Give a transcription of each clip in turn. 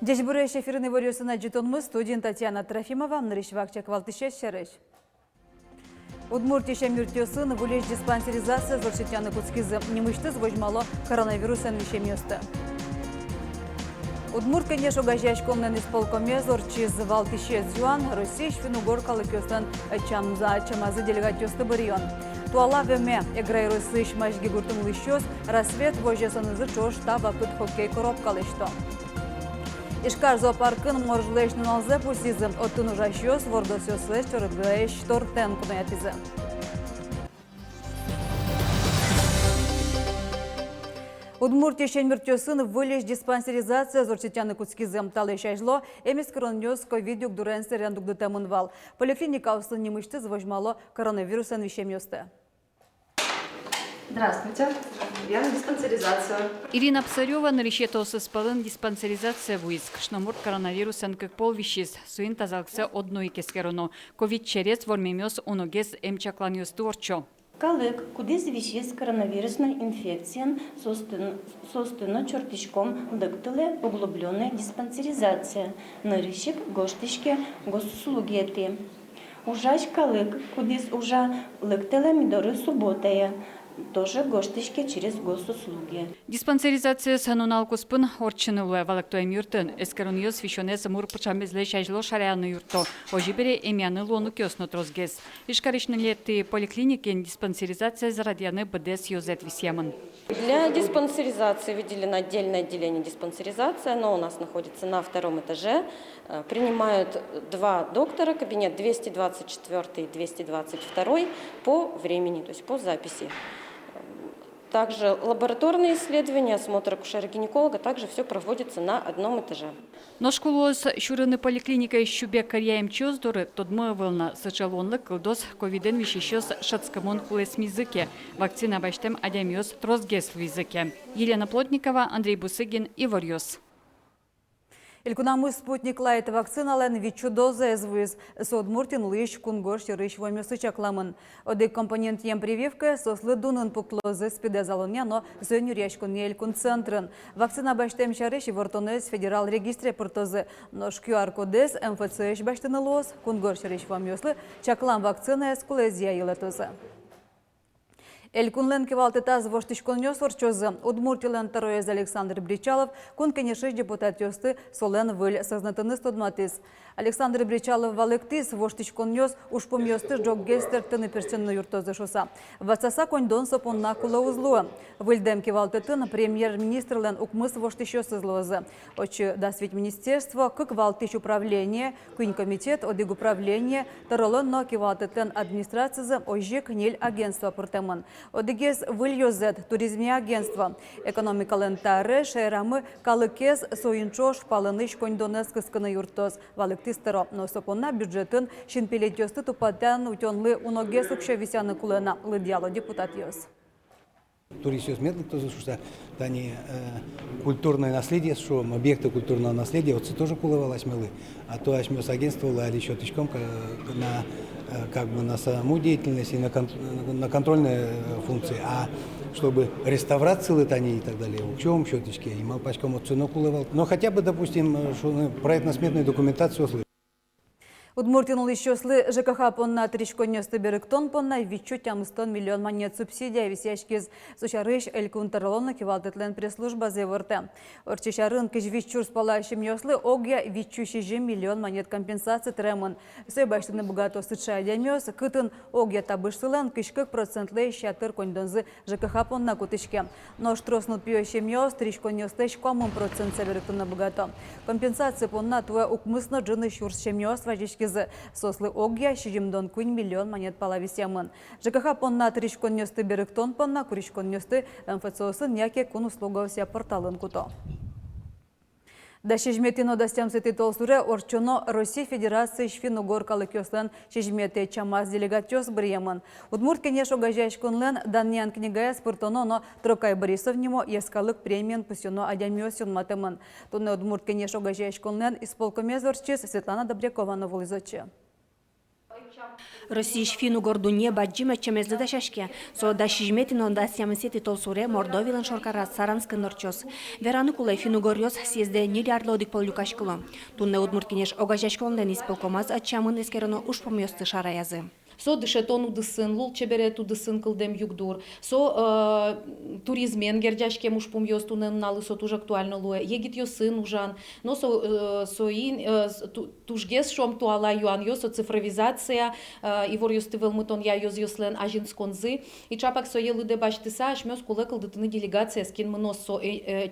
Дежбуреш эфирный вариосына жетонмыз студент Татьяна Трофимова, нарищевак валтышес шереш. Удмуртия шемюртиосын вулеш диспансеризация злочетяны куцкизы немыштыз вожмало коронавирус энвишемьёсты. Удмурт, конечно, гажяшкомнен исполкоме зорчиз валтышес жуан Россия швинугор калыкёстан чамазы делегатёсты барион. Туала веме эграйрысыш машги гуртун лыщёс рассвет вожесанызы чош таба пыт хоккей коробкалышто. Ишкар зоопаркын моржлешнун алзе пусизм оттун ужащёс вордосёсы чорыгайш тортен кунаятизы. Удмуртия шенмертёсын вылеш диспансеризация зорчетяны куцкизым талышайжло эмис коронавирус ковид югдурен серендугды темынвал. Поликлиника усын немышты звожмало коронавирус энвишемьёсты. Здравствуйте. Я на диспансеризацию. Ирина Псарева нарищетосы спалын диспансеризация вуиск. Шномурт коронавирус энкек полвищис. Суин тазалксе одной кескероно. Ковид через вормемёс оногес эмчакланьёсты орчо. Калык, кудис веществ коронавирусной инфекцией состыно чертичком лыктыле углубленная диспансеризация. Нарищик гоштичке госуслугети. Ужач калык, кудис ужа лыктыле мидоры субботая. Тоже гоштичке через госуслуги. Диспансеризация сануналкуспын орчынылы валактуем юртын. Эскероньёс вишонес мур пачамезле шайжло шаряны юрто. Ожибере эмяны лону кёсно трозгез. Ишкаришны леты поликлиникен диспансеризация зарадьяны БДС юзет висьямын. Для диспансеризации выделено отдельное отделение диспансеризации. Оно у нас находится на втором этаже. Принимают два доктора, кабинет 224 и 222 по времени, то есть по записи. Также лабораторные исследования, осмотр акушера-гинеколога, также все проводится на одном этаже. Но школос шурыны поликлиника щубе карьяем чоздоры, тодмы вылна сычалонлы кылдос ковиден вишещёс шацкамон хулес мизыке, вакцина баштем адямёс трозгес в языке. Елена Плотникова, Андрей Бусыгин и Варьёс. Илькунамы спутник лайт вакцинален вичу доза эзвуиз с Удмуртин лыщ кунгош рыщ вомёсы чакламын. Одек компонент ем прививка сослы дунын пуклозы спидезалоня, но зөню речкун елькун центрын. Вакцина баштем шарыш вортонез федерал регистре портозы. Нож QR-кодес МФЦ баштыны лос кунгош рыщ вомёслы чаклам вакцина эскулезия елетозы. Элькунлен кевалтетаз воштичконьёс орчозы. Удмуртилен тароез Александр Бричалов, кун кенешеш депутат ёсты солен выль сознатыны стодматыз. Александр Бричалов валыктыз воштичконьёс ушпом ёсты жоггестер тыны персенны юртозы шоса. Вацаса коньдон сопонна кула узлуа. Выльдем кевалтетын премьер-министрлен укмыс воштичёс излозы. Очи дасвить министерство, как валтыш управление, кунь комитет, одиг управление, таролон но кевалтетен администрацизы ожик ниль агентство портеман. Одигез выльёзет туризме агентство. Экономикален тары шайрамы калыкез соинчош палыныш коньдонес кыскыны юртоз. Валыктыстыро, но сопонна бюджетін шинпелетёсты тупатан утёнлы уногез укшевисяны кулына лыдьяло депутат ёс. Туристов медленно, кто что они культурное наследие, что объекты культурного наследия, вот тоже кулывалось мылы, а то ашмёс агентство лали еще тычком на как бы на саму деятельность и на контрольные функции, а чтобы реставрации летани и так далее, в чем счеточки, и мал пачком от ценок кулывал. Но хотя бы, допустим, проектно-сметную документацию слышали. Удмуртин лыщослы ЖКХ понна тричконьёсты беректон понна вичутям 100 миллион монет субсидия висяшкиз сучарыш элькун тарлонна кивалтетлен пресс-служба зеворте. Орчишарын кижвичур спалащим ёслы огя вичущий миллион монет компенсации тремон. Сой баштыны богато сычай демёс, кытын огя табышсылен кишкык процентлы щатыр коньдонзы ЖКХ понна кутышке. Но штроснут пьёщим ёс тричконьёсты шкомым процент беректонна богато. Компенсация понна твоя укмысно джины щурщим ёс вajishkiz сослы огя щижимдон кунь миллион монет палависямын. ЖКХ понна тричконьёсты беректон понна куричконьёсты МФЦОсын яке кун услуговся порталын куто. Да шижметино дастям сети толсуре орчоно Россия Федерации швинугор калыкёслен шижмете чамаз делегатёс бриемын. Удмурт кенеш огажайшконлен даннян книгая спортоно, но Трокай Борисовнимо ескалык премиен пусёно адямёсюн матемын. Туне удмурт кенеш огажайшконлен исполкомез орчис Светлана Добрякова новолизочи. Росиш фину гордуне баджима чемезли да шашке. Со да шижметин он да сямесети толсуре Мордовилан шоркара Саранскын норчос. Вераны кулай фину горьос съезде нилярдлодик полюкашкуло. Тунне удмурткинеш огажашколнен исполкомаз атчамын эскерено ушпомьосты шараязы. Со дышетон удысын, лул чеберет удысын кылдем югдур, со туризмен гердяшке мушпум йостунен налы со туж актуально луе, егит йосын ужан, но соин тужгес шом туала юан йосо цифровизация, ивор йостывел мытон я йоз йослен ажин сконзы, и чапак со елы дебаштыса ашмёс куле кылдытыны делегация скин мынос со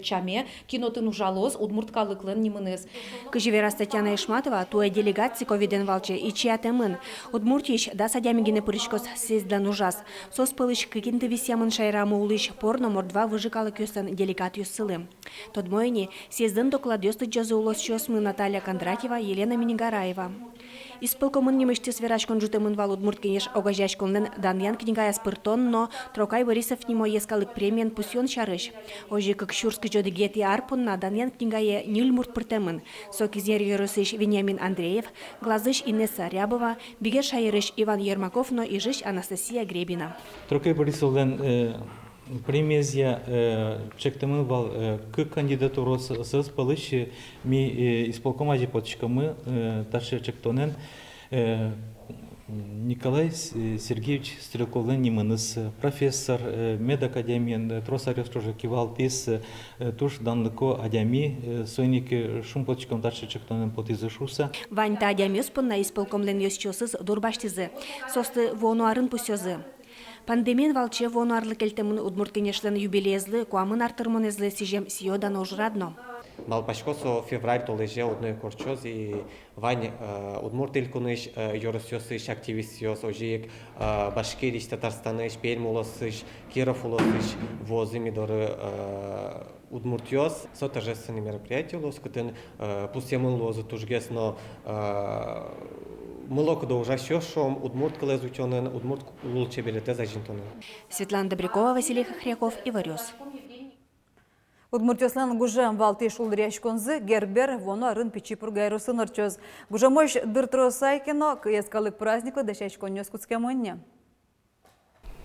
чаме, кинотын ужалоз, удмурткалы клен нимынес. Кыжевера Татьяна Ишматова туе делегации ковиден валче и чиатемын. Удмуртич да садямигине пырышкос сездан ужас. Сос пылыш кыкинты висямын шайрамы улыш пор номер 2 выжикалы көстен делегат юссылы. Тодмойни сездан доклад ёсты джазы улос чосмы Наталья Кондратьева, Елена Минигараева. Исполкомын немышты сверашкон жутымын вал удмурткинеш огажашконлен Даньян книгая спыртон, но Трокай Борисов нимо ескалык премиен пусьон шарыш. Ожи как шурский жоды гети арпунна Даньян книгая нильмурт пыртемын. Сокизер Ерусыш Вениамин Андреев, глазыш Инесса Рябова, бигер шайырыш Иван Ермаков, но и жиш Анастасия Гребина. Трокай Борисовлен премия чектемын вал к кандидатуру с палыш ми исполкома жепотчика мы ташы чектонен Николай Сергеевич Стрелковлен нимыныс профессор медакадемиян тросарев тоже кивал тес туш данлыко адями сойник шумпотчиком ташы чектонен потизышуса. Ваньта адямиос пынна исполкомлен ёсчосыз дурбаштизы. Состы вонуарын пусёзы. Пандемиян валче вонуарлы келтемын удмурткинешлен юбилезлы, куамын артырмонезлы сижем сиодан ожрадно. Малпашкосо февраль толеже одной корчоз и вань удмуртилкуныш юросёсыш активистёс ожик Башкириш Татарстаныш Пермулосыш Киров улосыш возыми доры удмуртёс со торжественные мероприятия лос кытын пусемын лозы тужгес но мылок да ужасё шом удмурт кылезутёнын удмурт лулче берете зажинтонын. Светлана Добрякова, Василий Хохряков, Иварёс. Удмуртёслан гужем валты шулдряш конзы гербер воно арын пичи пургайру сынырчоз. Гужемош дыртро сайкино кыескалык празднику дешач конёс куцкемонне.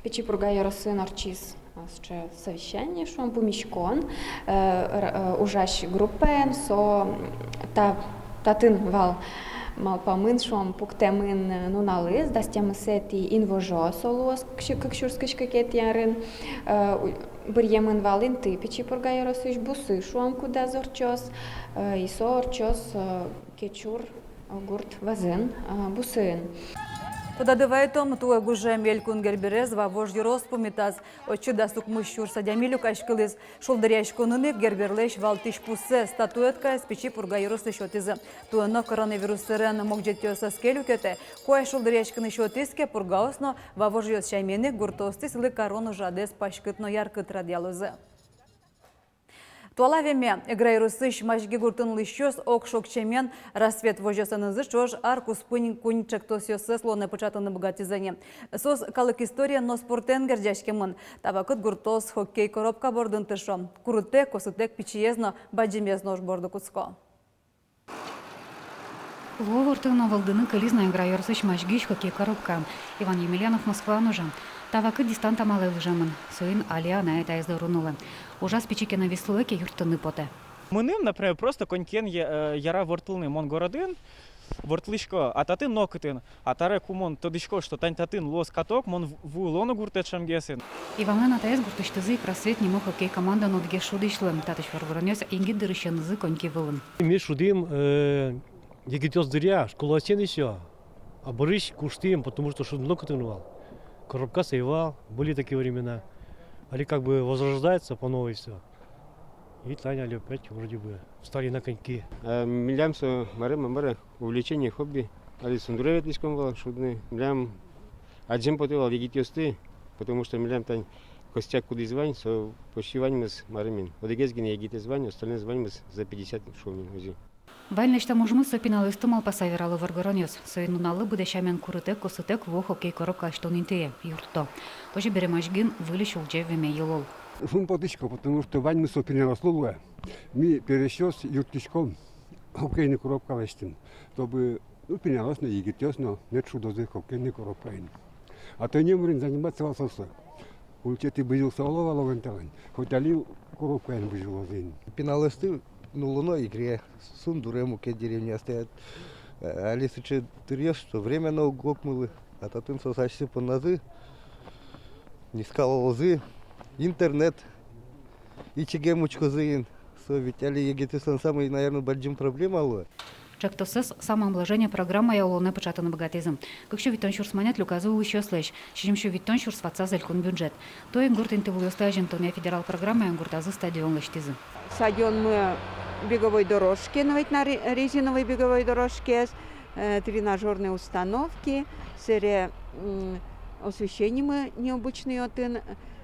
Пичи пургайру сынырчиз. Ще совещание шом помещкон ужащ группен со татын вал малпамын шом пуктемын нуналыз дастемы сети инвожо солос кшурскыш кекетярын бырьемын валын ты пичи пургайросыш бусы шом куда зорчос и сорчос кечур гурт вазын бусын. Туда дывайтом туе гужем елькун герберез вавож юрос помитаз. Очи дасук мыщур садямилю кашкылыз. Шулдыряш конуны герберлеш валтиш пусе статуэтка спичи пурга юрос шотизы. Туено коронавирус сырен могжетёса скелю кете. Кое шулдыряш кыны шотиске пургаосно вавож юс шаймены гуртостис лы корону жадес пашкытно яркыт радиалозы. Туалавеме играйрусыш мажги гуртын лыщос окшок чемен рассвет вожесанызы чож аркус пынь кунчек тосёсы слоны початаны богатизане. Сос калык история но спортен гердяшкемын. Табакыт гуртос хоккей коробка бордын тышом. Курыте косытек пичиезно баджимезно борду куцко. Ловортын овалдыны кылизна играйрусыш мажгиш хоккей коробка. Иван Емельянов Москва нужен. Тавакы дистанта малый лыжамын. Сойын алия на это издарунулы. Ужас печики на веслыке юртыны поте. Мыным, например, просто конькен яра вортылны мон городын, вортлышко, а татын нокытын, а таре кумон тодышко, что тань татын лос каток, мон вулону гуртечам гесен. Иван АТС гуртыштызы просвет нему хоккей команда нотге шудышлым. Татыш варгуранёс инги дырыщанызы коньки вылын. Ми шудым егитёс дыря, школа сен еще, а барыш куштым, потому что шудым нокытын вал. Коробка сейвал, были такие времена. Али как бы возрождается по новой все. И Таня опять вроде бы встали на коньки. Милямсо маре увлечение хобби. Али сундуревет лишком вал шудны. Милям аджем потевал егитёсты, потому что милям тань костяк куда звань, со пощивань с маремин. Одегезгин егите звань, остальные звань за 50 шумин узи. Вальнешта мужмы сопиналысты малпасавералы варгаронёс. Сойнуналы будешамен курытек косытек во хоккей коробка аштонинтее юртто. Тоже беремашгин вылещ улже веме елол. Шум потычка, потому что вань мы сопинерословая. Мы перещёс юртичком хоккейный коробка лештин. Чтобы Ну, принялось на егитёс, но нет шудозы, хоккейный коропайн. А то не можем заниматься васоса. Улчети бызил солова ловенталань. Хоть алил коропайн бызил лозин. Пеналысты нулуно игре. Сундурему ке деревня стоят. Алисы че тырьешь, что время на угок мылы. А татын сосачцы по назы. Не скала лозы. Интернет. И чегемучко зыин. Ведь али егетесан самый, наверное, большим проблема алло. Чактосыз самоомложение программа яулоны початаны богатизм. Как еще виттон шурс манят люказу еще слэш. Чем еще виттон шурс ватса зелькун бюджет. То ингурт интевулёста агентония федерал программа ингуртазы стадион лэштизы. Стадион мы беговой дорожки, новой на резиновой беговой дорожке, тренажерные установки, серия освещения мы необычные отын.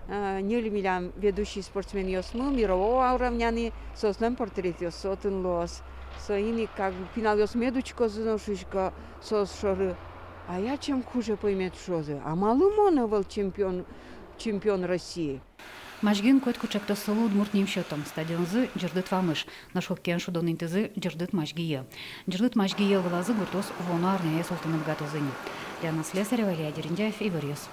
Не лимилям ведущий спортсмен Йосму, мирового уровня, сослем портрет Йосотын лос. Соини как финал Йосмедучко заношишка сосшоры. А я чем хуже поймет шозы. А малымона был чемпион России. Машгин котку чактосылу удмуртним счетом. Стадионзы жырдыт вамыш. Наш хоккейн шудон интезы жырдыт машгие. Жырдыт машгие вылазы гуртос вону арняя султаны бгатозыни. Диана Слесарева, Илья Дерендяев, Иварьес.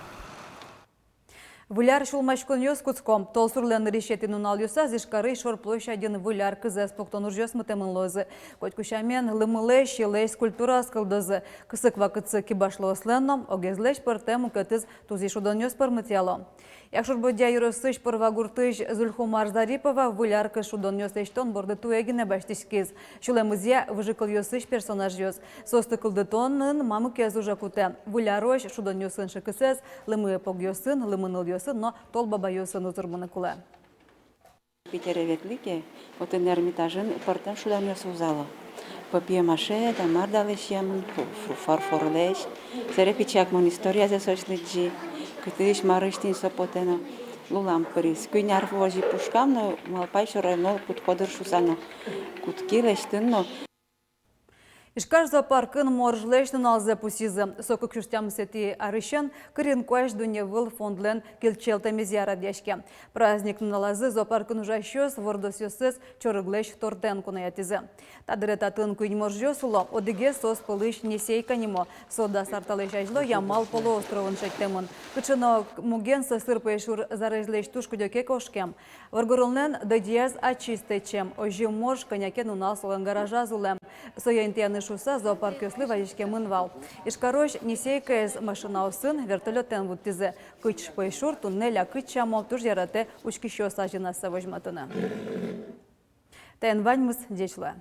Виляр шулмашкон йос куцком. Толсурлен решетин унал юса зишкары шор площадин виляр кызы споктон уржёс мытемын лозы. Котькушамен лымылы щелей скульптура скылдызы. Кысык вакытсы кибашлы осленном, огезлеш пыр тему кытыз тузи шудон йос пыр мытяло. Якшур бодя юрысыш пыр вагуртыш Зульхумар Зарипова виляр кыз шудон йос эштон борды туэгине баштишкиз. Шулемызя выжыкыл йосыш персонаж йос. Состы кылдытоннын мамы кез уже куте. Вилярош шудон йосын шыкысез, лымы пог йосын, лымыныл йосын, но толбаба йосын узырмыны куле. Питереветлике, отын Эрмитажын пыртын шудан йос узалы. Папье-маше, тамар далешем, фарфорлеш, серепичакмон история за сочлиджи, кытыш марыштин сопотено, лулам пырис. Күйняр вожи пушкам, но малпай шорайно куткодыр шусано, куткилештын, но Ишкаш зоопаркын моржлешнын алзе пусизы. Соку кюштям сети арышын кырын куаш дуневыл фондлен келчелтеми зиярат дешке. Праздник налазы зоопаркын ужащёс вордосёсыз чорыглеш тортен кунаятизы. Тадыретатын күйн моржёсуло одыге сос пылыш несейка нимо. Сода сарталеш ажло Ямал полуостровын шеттемын. Кычыно муген сысыр пешур зарежлеш тушку дёке кошкем. Варгорулнен додиез ачистечем. Ожи морж конякен унал солын гаража зулем. Сояйнтияны шуса зоопарк ёслы вазишке мынвал. Ишкарош несейка из машина усын вертолеттен вуттизе. Кыч пешур туннеля кычамо туж ярате учкищё сажинасы вожматыны. Тен ваньмыз дечлы.